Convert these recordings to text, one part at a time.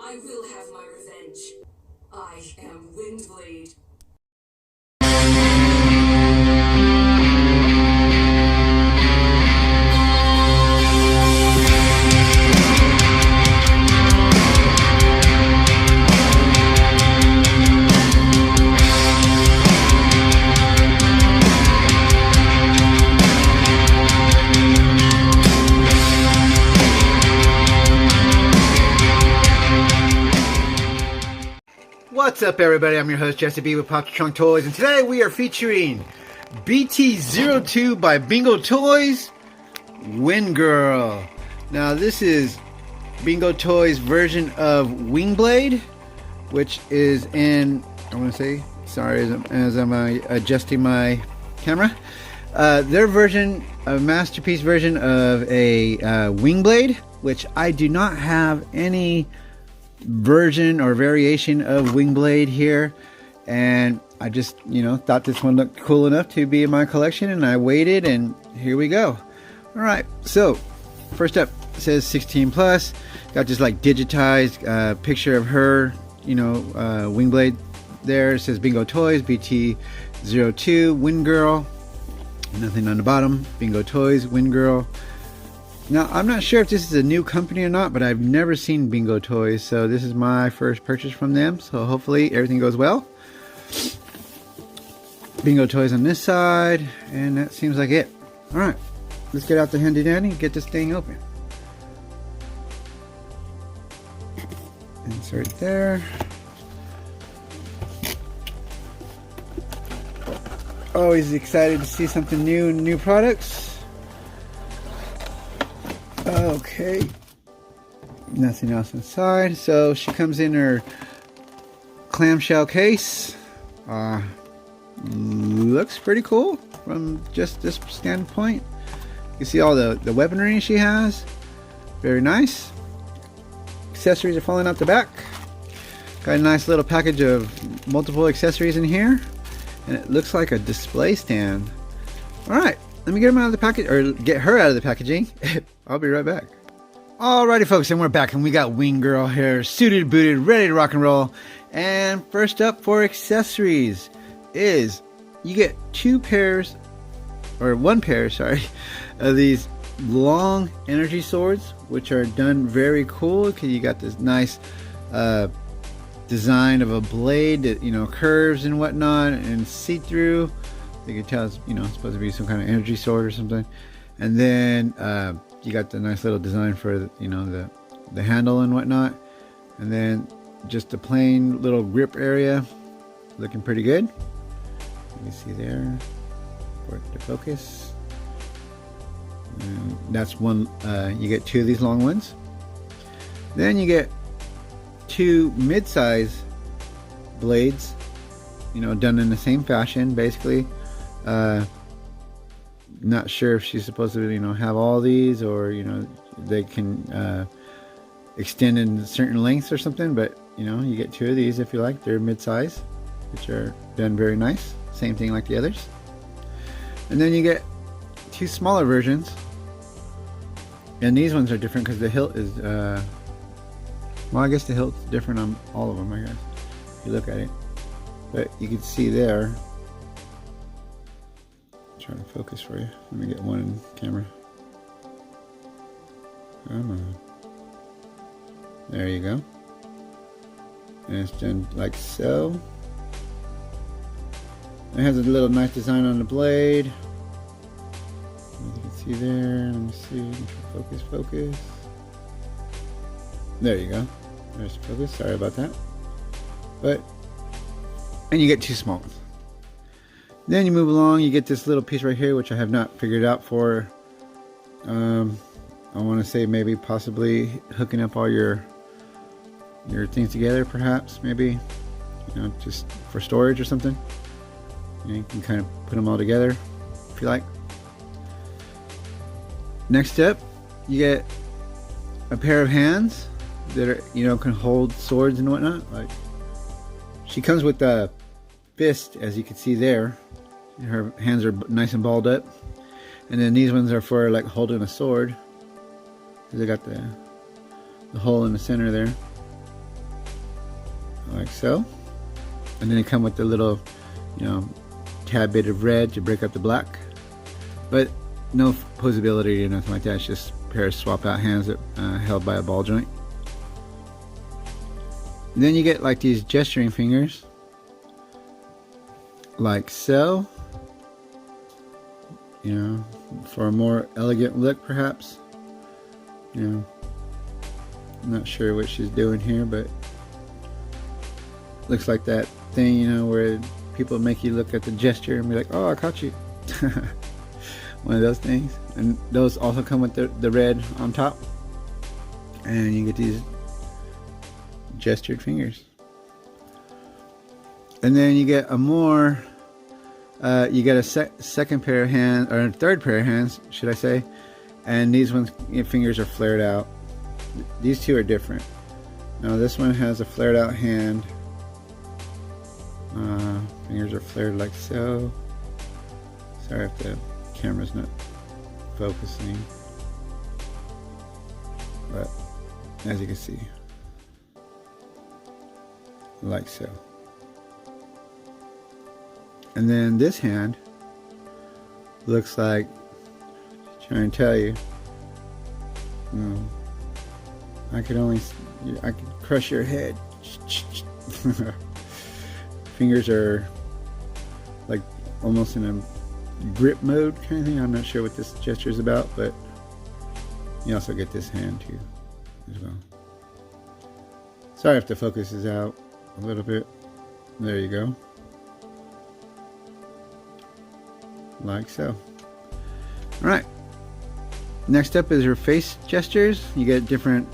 I will have my revenge. I am Windblade. What's up, everybody? I'm your host, Jesse B with Pop Trunk Toys, and today we are featuring BT-02 by Bingotoys, Wind Girl. Now, this is Bingotoys' version of Wingblade, which is in, I want to say, sorry as I'm adjusting my camera, their version, a masterpiece version of a Wingblade, which I do not have any version or variation of Wingblade here, and I just thought this one looked cool enough to be in my collection, and I waited, and here we go. All right, so first up, it says 16 plus. Got this like digitized picture of her, Wingblade there. It says Bingotoys BT-02 Wind Girl. Nothing on the bottom. Bingotoys Wind Girl. Now, I'm not sure if this is a new company or not, but I've never seen Bingotoys, so this is my first purchase from them, so hopefully everything goes well. Bingotoys on this side, and that seems like it. Alright, let's get out the handy dandy and get this thing open. Insert there. Always excited to see something new products. Okay, nothing else inside. So she comes in her clamshell case. Looks pretty cool from just this standpoint. You see all the weaponry she has. Very nice. Accessories are falling out the back. Got a nice little package of multiple accessories in here, and it looks like a display stand. All right, let me get them out of the package, or get her out of the packaging. I'll be right back. Alrighty, folks, and we're back, and we got Wing Girl here, suited, booted, ready to rock and roll. And first up for accessories is you get one pair, sorry, of these long energy swords, which are done very cool, because you got this nice design of a blade that curves and whatnot, and see-through. You can tell it's supposed to be some kind of energy sword or something. And then you got the nice little design for the handle and whatnot, and then just the plain little grip area, looking pretty good. You can see there for it to focus. And that's one. You get two of these long ones. Then you get two mid-size blades, done in the same fashion, basically. Not sure if she's supposed to have all these, or they can extend in certain lengths or something, but you get two of these if you like. They're mid-size, which are done very nice, same thing like the others. And then you get two smaller versions, and these ones are different because the hilt is well, I guess the hilt's different on all of them, I guess, if you look at it. But you can see there, trying to focus for you. Let me get one in camera. Come on. There you go. And it's done like so. It has a little nice design on the blade. You can see there. Let me see. Focus. There you go. There's focus. Sorry about that. And you get two small ones. Then you move along, you get this little piece right here, which I have not figured out for, I want to say maybe possibly hooking up all your things together, perhaps, maybe, just for storage or something. You can kind of put them all together if you like. Next up, you get a pair of hands that are, can hold swords and whatnot. Like, she comes with a fist, as you can see there. Her hands are nice and balled up, and then these ones are for like holding a sword, because they got the hole in the center there. like so. And then they come with the little, you know, tad bit of red to break up the black. But no posability or nothing like that. It's just a pair of swap out hands that held by a ball joint. And then you get like these gesturing fingers, like so. You know, for a more elegant look, perhaps. You know, I'm not sure what she's doing here, but looks like that thing, you know, where people make you look at the gesture and be like, "Oh, I caught you." One of those things. And those also come with the red on top, and you get these gestured fingers. And then you get a more you get a second pair of hands, or a third pair of hands, should I say, and these ones, your fingers are flared out. These two are different. Now this one has a flared out hand. Fingers are flared like so. Sorry if the camera's not focusing, but as you can see, like so. And then this hand looks like, trying to tell you, I could crush your head. Fingers are like almost in a grip mode kind of thing. I'm not sure what this gesture is about, but you also get this hand too as well. Sorry if the focus is out a little bit. There you go. Like so. Alright. Next up is her face gestures. You get different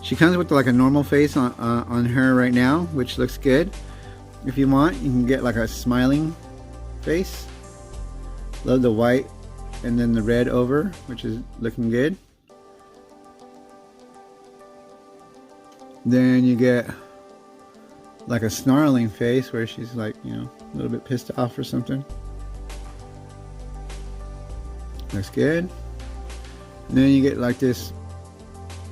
she comes with like a normal face on her right now, which looks good. If you want, you can get like a smiling face. Love the white and then the red over, which is looking good. Then you get like a snarling face where she's like, you know, a little bit pissed off or something. Looks good. And then you get like this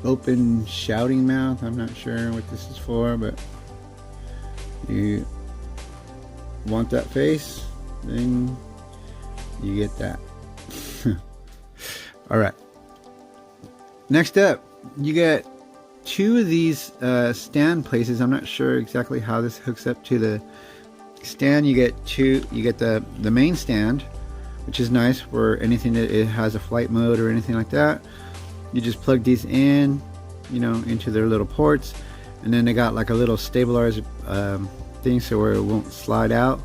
open shouting mouth. I'm not sure what this is for, but you want that face, then you get that. Alright. Next up, you get two of these stand places. I'm not sure exactly how this hooks up to the stand. You get the main stand, which is nice for anything that it has a flight mode or anything like that. You just plug these in, you know, into their little ports, and then they got like a little stabilizer thing so where it won't slide out.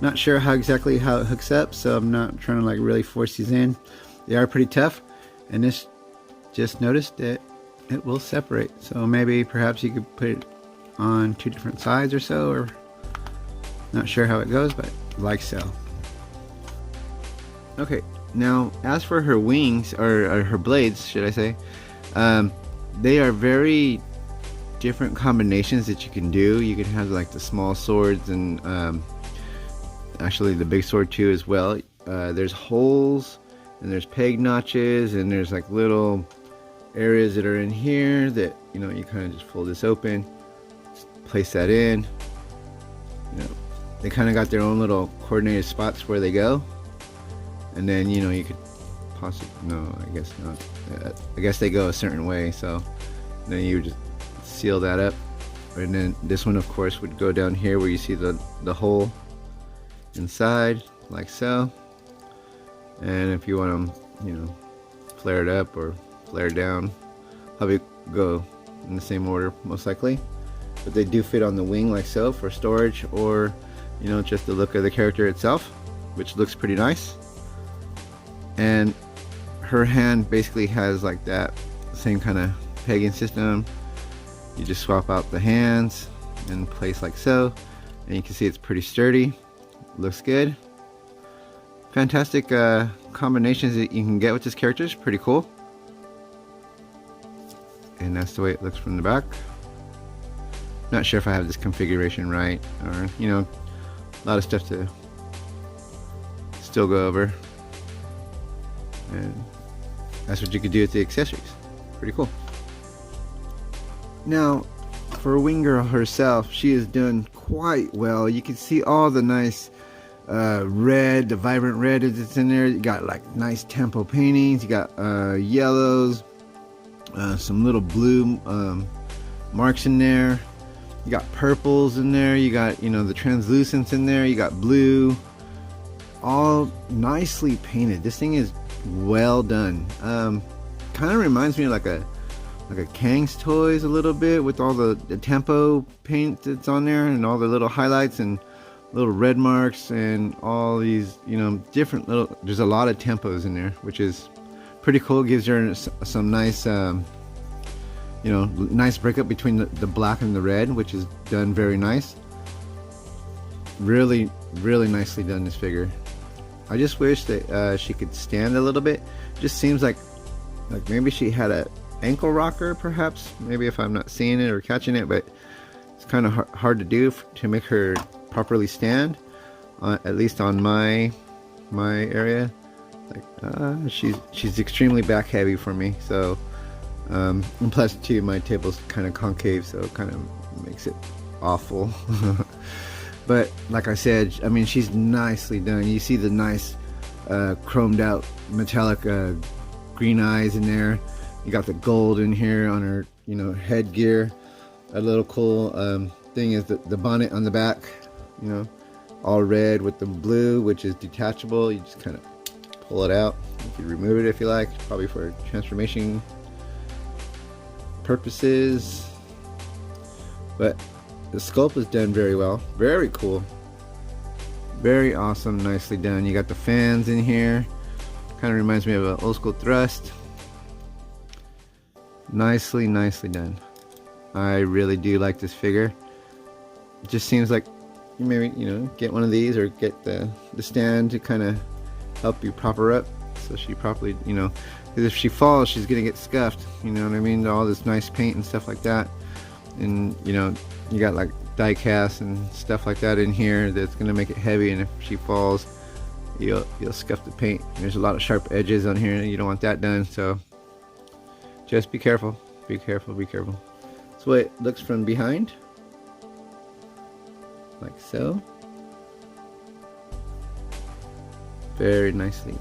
Not sure exactly how it hooks up, so I'm not trying to like really force these in. They are pretty tough, and this, just noticed that it will separate, so maybe perhaps you could put it on two different sides or so, or not sure how it goes, but like so. Okay, now as for her wings, or her blades, should I say, they are very different combinations that you can do. You can have like the small swords and actually the big sword too as well. There's holes and there's peg notches and there's like little areas that are in here that, you know, you kind of just pull this open, place that in. You know, they kind of got their own little coordinated spots where they go. And then, you know, you could possibly, no, I guess not. I guess they go a certain way, so then you just seal that up. And then this one, of course, would go down here where you see the hole inside, like so. And if you want them, you know, flared up or flared down, probably go in the same order, most likely. But they do fit on the wing, like so, for storage, or, you know, just the look of the character itself, which looks pretty nice. And her hand basically has like that same kind of pegging system. You just swap out the hands and place like so, and you can see it's pretty sturdy. Looks good. Fantastic combinations that you can get with this character. It's pretty cool. And that's the way it looks from the back. Not sure if I have this configuration right, or, you know, a lot of stuff to still go over. And that's what you could do with the accessories. Pretty cool. Now, for a wing girl herself, she has done quite well. You can see all the nice red, the vibrant red that's in there. You got like nice tempo paintings. You got yellows, some little blue marks in there. You got purples in there. You got, you know, the translucents in there. You got blue. All nicely painted. This thing is well done. Kind of reminds me of like a Kang's Toys a little bit, with all the tempo paint that's on there and all the little highlights and little red marks and all these, you know, different little, there's a lot of tempos in there, which is pretty cool. Gives her some nice you know, nice breakup between the black and the red, which is done very nice. Really nicely done, this figure. I just wish that she could stand a little bit. Just seems like maybe she had a ankle rocker, perhaps, maybe, if I'm not seeing it or catching it, but it's kind of hard to do to make her properly stand, at least on my area. Like she's extremely back heavy for me, so and plus too, my table's kind of concave, so it kind of makes it awful. But like I said, I mean, she's nicely done. You see the nice chromed out metallic green eyes in there. You got the gold in here on her, you know, headgear. A little cool thing is the bonnet on the back, you know, all red with the blue, which is detachable. You just kind of pull it out. You can remove it if you like, probably for transformation purposes. But the sculpt is done very well. Very cool. Very awesome. Nicely done. You got the fans in here. Kind of reminds me of an old school thrust. Nicely done. I really do like this figure. It just seems like you maybe, you know, get one of these or get the stand to kind of help you prop her up, so she properly, you know, because if she falls, she's gonna get scuffed. You know what I mean? All this nice paint and stuff like that, and you know, you got like die cast and stuff like that in here that's gonna make it heavy, and if she falls, you'll scuff the paint. There's a lot of sharp edges on here, and you don't want that done, so just be careful. Be careful. That's the way it looks from behind, like so. Very nicely.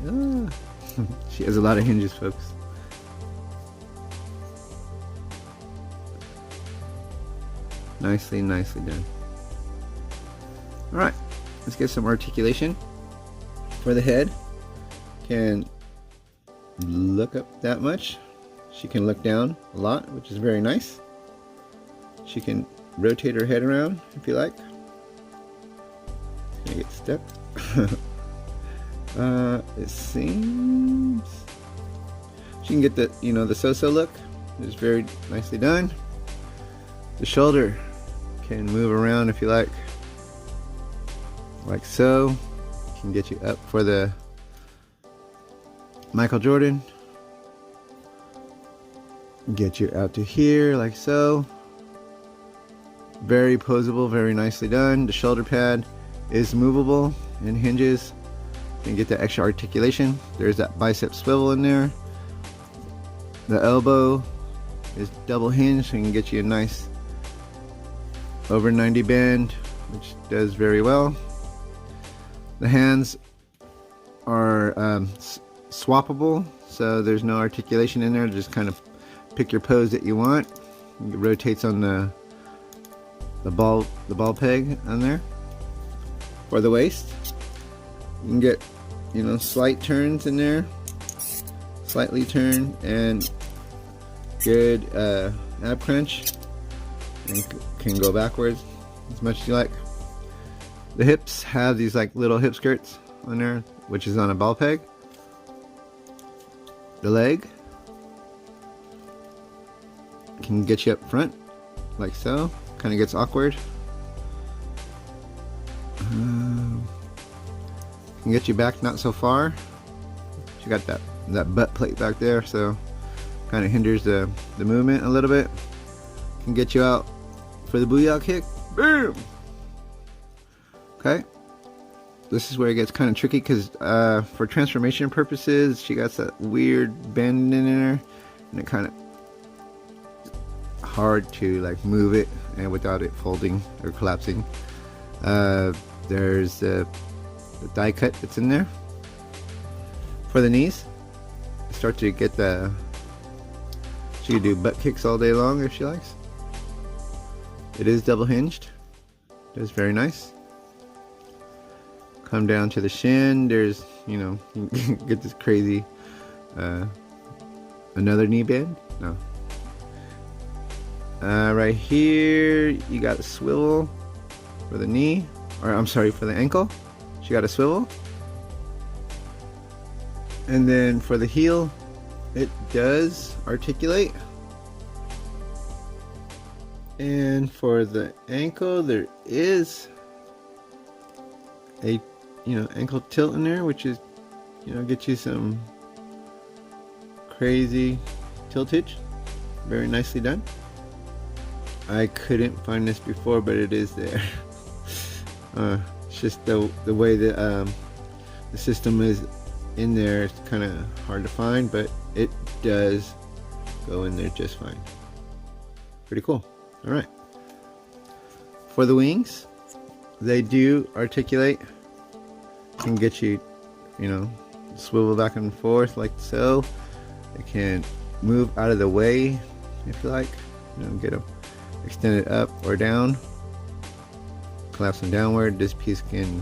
She has a lot of hinges, folks. Nicely done. Alright, let's get some articulation for the head. Can look up that much. She can look down a lot, which is very nice. She can rotate her head around if you like. It's gonna get stuck. It seems she can get the, you know, the so-so look. It's very nicely done. The shoulder can move around if you like so. Can get you up for the Michael Jordan. Get you out to here like so. Very posable, very nicely done. The shoulder pad is movable and hinges. You can get the extra articulation. There's that bicep swivel in there. The elbow is double hinged, so you can get you a nice over 90 bend, which does very well. The hands are swappable, so there's no articulation in there. Just kind of pick your pose that you want. It rotates on the ball peg on there. For the waist, you can get, you know, slight turns in there, slightly turn, and good ab crunch, and can go backwards as much as you like. The hips have these like little hip skirts on there, which is on a ball peg. The leg can get you up front like so. Kind of gets awkward. Can get you back not so far. She got that butt plate back there, so kind of hinders the movement a little bit. Can get you out for the booyah kick. Boom. Okay, this is where it gets kind of tricky, because for transformation purposes, she got that weird bend in there, and it kind of hard to like move it and without it folding or collapsing. There's the die cut that's in there for the knees. Start to get the, she could do butt kicks all day long if she likes. It is double hinged. It's very nice. Come down to the shin. There's, you know, you get this crazy another knee bend. No. Right here you got a swivel for the knee, or I'm sorry, for the ankle. She got a swivel. And then for the heel, it does articulate. And for the ankle, there is a, you know, ankle tilt in there, which is, you know, get you some crazy tiltage. Very nicely done. I couldn't find this before, but it is there. It's just the way that the system is in there. It's kind of hard to find, but it does go in there just fine. Pretty cool. All right. For the wings, they do articulate. Can get you, you know, swivel back and forth like so. It can move out of the way if you like. You know, get them extended up or down. Collapse them downward. This piece can,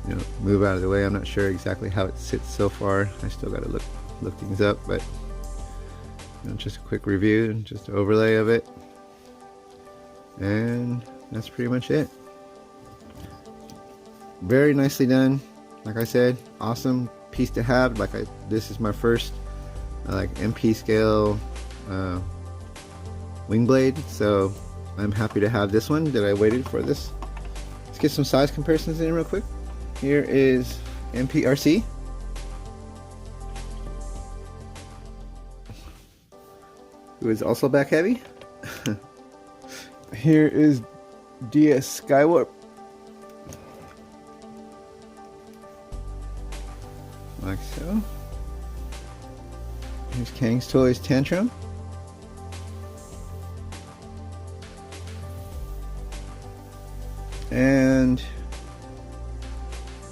you know, move out of the way. I'm not sure exactly how it sits so far. I still got to look things up, but you know, just a quick review and just an overlay of it. And that's pretty much it. Very nicely done. Like I said, awesome piece to have. This is my first like MP scale wing blade, so I'm happy to have this one that I waited for this. Let's get some size comparisons in real quick. Here is MPRC. Who is also back heavy. Here is DS Skywarp. Like so. Here's Kang's Toys Tantrum. And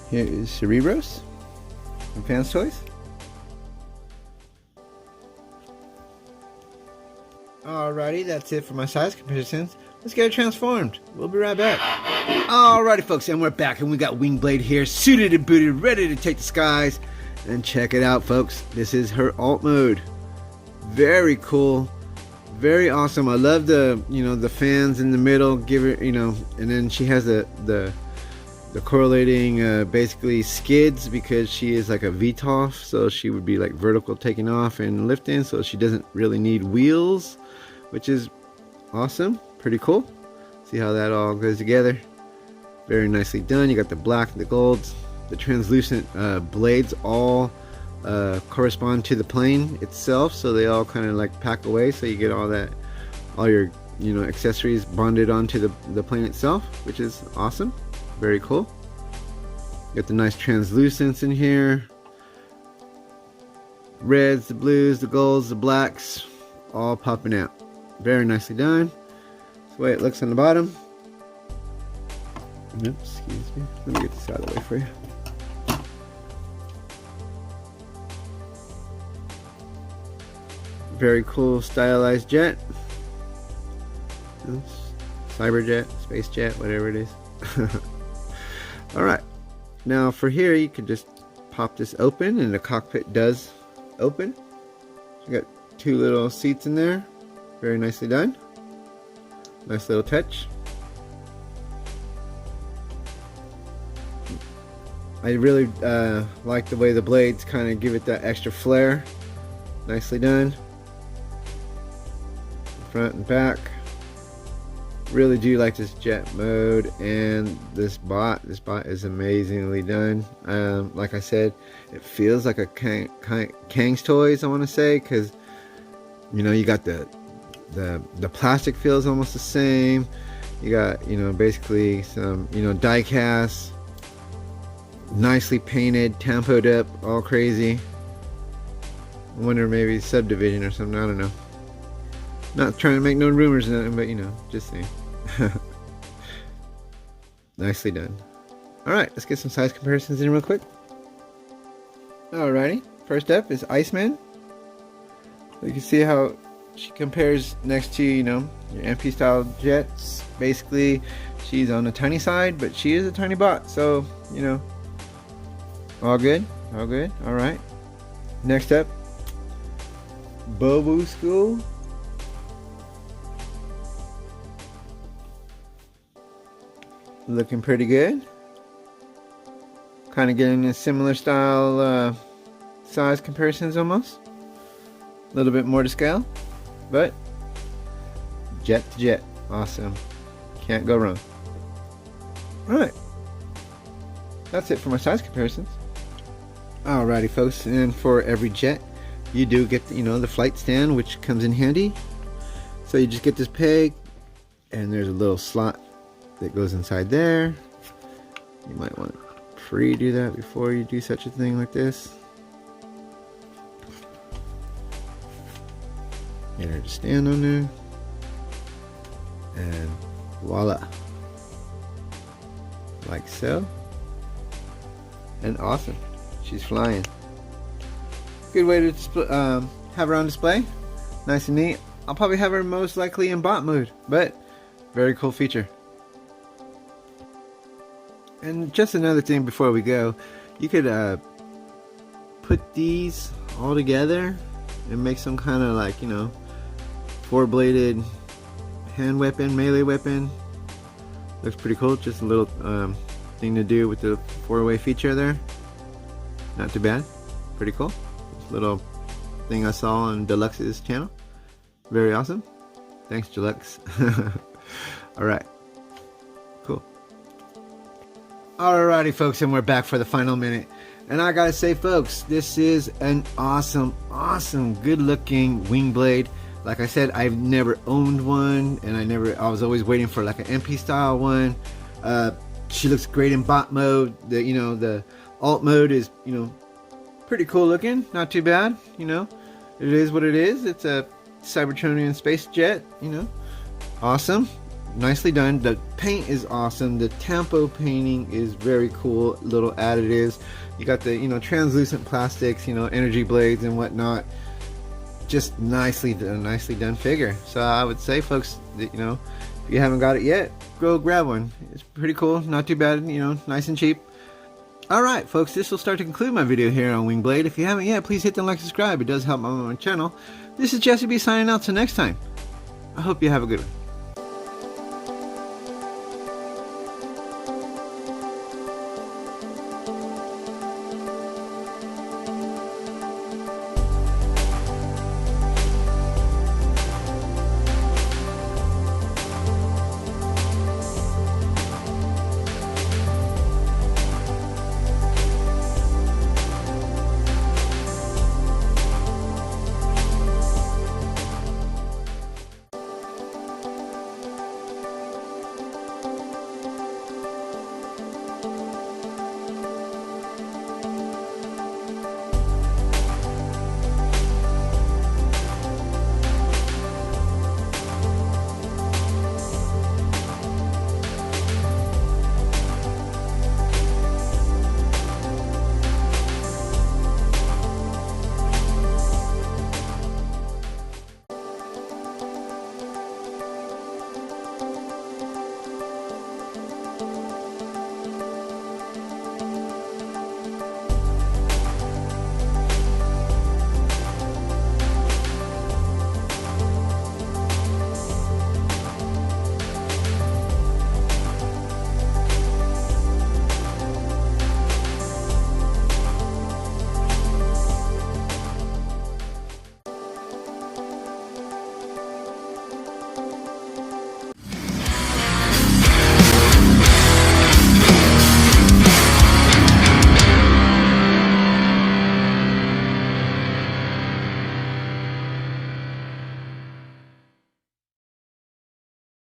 here is Cerebros from Fans Toys. Alrighty, that's it for my size comparisons. Let's get it transformed. We'll be right back. Alrighty, folks, and we're back, and we got Wingblade here, suited and booted, ready to take the skies. And check it out, folks. This is her alt mode. Very cool, very awesome. I love the, you know, the fans in the middle. Give her, you know, and then she has the correlating basically skids, because she is like a VTOL, so she would be like vertical taking off and lifting, so she doesn't really need wheels, which is awesome. Pretty cool. See how that all goes together. Very nicely done. You got the black, the golds, the translucent blades all correspond to the plane itself, so they all kind of like pack away, so you get all your, you know, accessories bonded onto the plane itself, which is awesome. Very cool. Got the nice translucence in here. Reds, the blues, the golds, the blacks, all popping out. Very nicely done. That's the way it looks on the bottom. Oops, excuse me. Let me get this out of the way for you. Very cool stylized jet. Cyber jet, space jet, whatever it is. Alright, now for here you can just pop this open, and the cockpit does open. You got two little seats in there. Very nicely done. Nice little touch. I really like the way the blades kind of give it that extra flair. Nicely done. Front and back. Really do like this jet mode, and this bot is amazingly done. Like I said, it feels like a Kang's Toys, I want to say, because you know, you got the plastic feels almost the same. You got, you know, basically some, you know, die cast, nicely painted, tempoed up, all crazy. I wonder, maybe subdivision or something, I don't know. Not trying to make no rumors or nothing, but you know, just saying. Nicely done. Alright, let's get some size comparisons in real quick. Alrighty, first up is Iceman. You can see how she compares next to, you know, your MP style jets. Basically, she's on the tiny side, but she is a tiny bot, so, you know, all good, all good, alright. Next up, Bobu School. Looking pretty good. Kind of getting a similar style size comparisons almost. A little bit more to scale, but jet to jet. Awesome. Can't go wrong. Alright. That's it for my size comparisons. Alrighty folks, and for every jet you do get the, you know, the flight stand, which comes in handy. So you just get this peg, and there's a little slot that goes inside there. You might want to pre-do that before you do such a thing like this. Get her to stand on there, and voila, like so. And awesome, she's flying. Good way to display, have her on display. Nice and neat. I'll probably have her most likely in bot mode, but very cool feature. And just another thing before we go, you could put these all together and make some kind of, like, you know, 4-bladed hand weapon, melee weapon. Looks pretty cool. Just a little thing to do with the 4-way feature there. Not too bad. Pretty cool. Just a little thing I saw on Deluxe's channel. Very awesome. Thanks, Deluxe. Alright. Cool. Alrighty folks, and we're back for the final minute. And I gotta say folks, this is an awesome, good looking wing blade. Like I said, I've never owned one, and I was always waiting for like an MP style one. She looks great in bot mode. The alt mode is, you know, pretty cool looking, not too bad, you know. It is what it is. It's a Cybertronian space jet, you know. Awesome. Nicely done. The paint is awesome. The tempo painting is very cool. Little additives. You got the, you know, translucent plastics, you know, energy blades and whatnot. Just nicely done figure. So I would say folks that, you know, if you haven't got it yet, go grab one. It's pretty cool. Not too bad, you know, nice and cheap. Alright folks, this will start to conclude my video here on Wingblade. If you haven't yet, please hit the like, subscribe. It does help my channel. This is Jesse B signing out till next time. I hope you have a good one.